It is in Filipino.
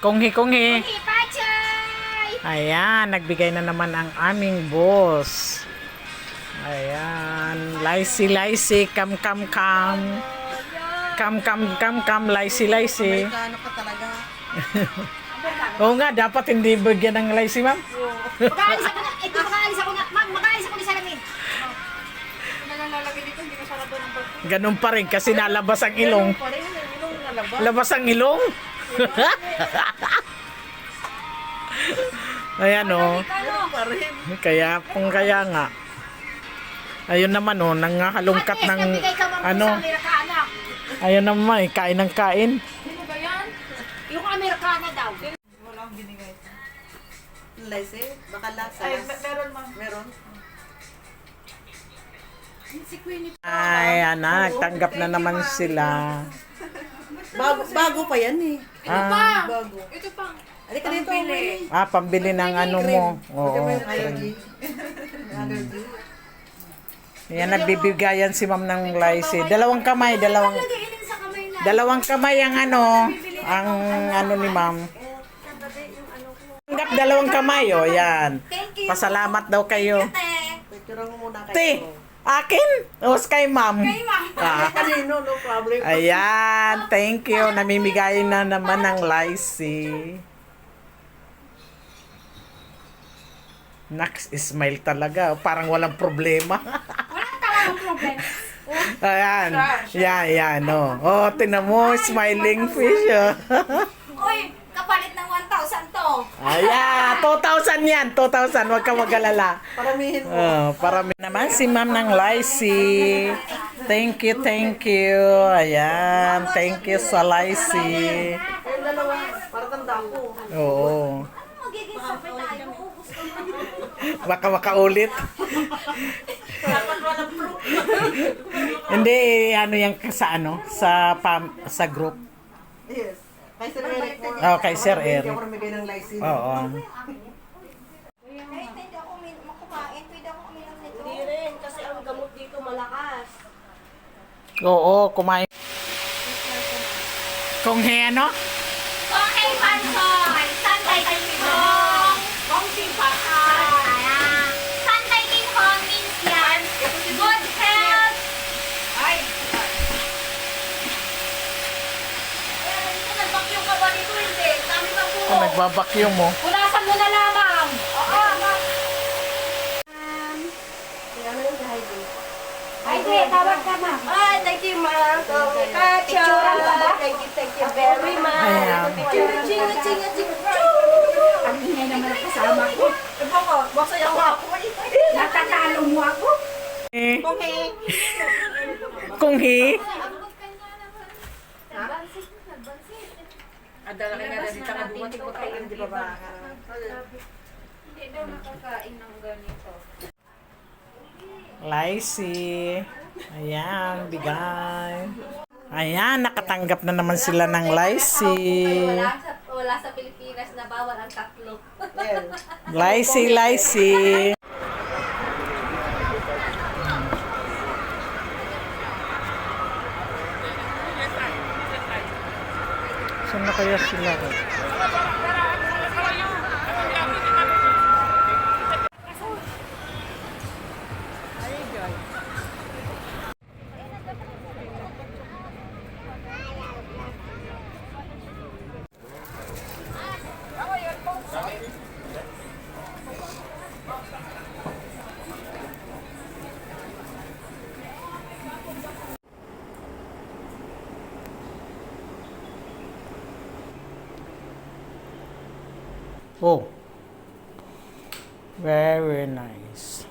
Konghi. Ayan, nagbigay na naman ang aming boss. Ayan, laisi, kam, laisi. Amerikano ka talaga. Oo nga, dapat hindi bigyan ng laisi, ma'am. Makaalis ako na. Ito, makaalis ako na. Ma'am, makaalis ako ni salamin. Nalalagay dito, hindi ka sarado ng bag. Ganun pa rin kasi nalabas ang ilong. Labas ang ilong. Ayan o. Kaya nga. Ayun naman o, nangahalungkat ng ano. Ayun naman, kain ng kain. Ano ba yan? Yung Amerikana daw. Walang binigay. Laisi? Baka lasa. Ay, meron ma'am. Meron? Ay, anak, tanggap na naman sila. Bago pa yan eh. Bago. Ito pa. Halika dito. Pambili. Pambili ng ano mo. Oo. Allergy. Allergy. Yan, nagbibigayan si ma'am ng laisi. Dalawang kamay ang ano ni ma'am. Tanggap dalawang kamay, o yan. Pasalamat daw kayo. Picture mo muna kayo. Te, akin? O, kay ma'am? Kanino, no problem. Ayan, thank you. Namimigay na naman ng laisi. Next, smile talaga. Parang walang problema. Walang talagang problem. Ayan. Yan. Oh, tinan mo, smiling fish. Uy, kapalit ng 1,000 to. Ayan, 2,000 yan. 2,000, huwag ka mag-alala. Paramihin mo. Parami naman si ma'am ng laisi. Thank you. Ayan, thank you sa laisi. Yung dalawa, para tanda ko. Oo. Magiging sabi tayo. Baka makaulit. Hindi, ano yan sa group. Yes. Kay Sir Eric. Oh, kay Sir Eric. Hindi ako namigay ng license. Oo. Kahit hindi ako makumain, pwede ako uminom nito. Hindi rin, kasi ang gamot dito malakas. Oo, kumain. Kung ano? Okay, Pansoy! Santay King Hong! Kong Simpatan! Santay King Hong means yan, good health! Ay! Nag-vacuum ka ba dito? Hindi. Dami pa po. Nagbabakyum mo. Punasan mo na lamang! Oo, ma'am. Ano yung Heidi? Heidi, tawag ka na. Ay, thank you ma'am. Picturean ka ba? Thank you very much. Ayan. Ang ingay naman ang kasama ko. Ito ko, masaya ako. Natatalo mo ako. Kunghi. Adala ka na dito nga dumating ko kayo, di ba ba? Hindi daw nakakain ng ganito. Laisi. Ayan, bigay. Ayan, nakatanggap na naman sila ng laisi. Wala sa Pilipinas na bawal ang tatlo. Laisi. Saan na kaya sila? Oh, very nice.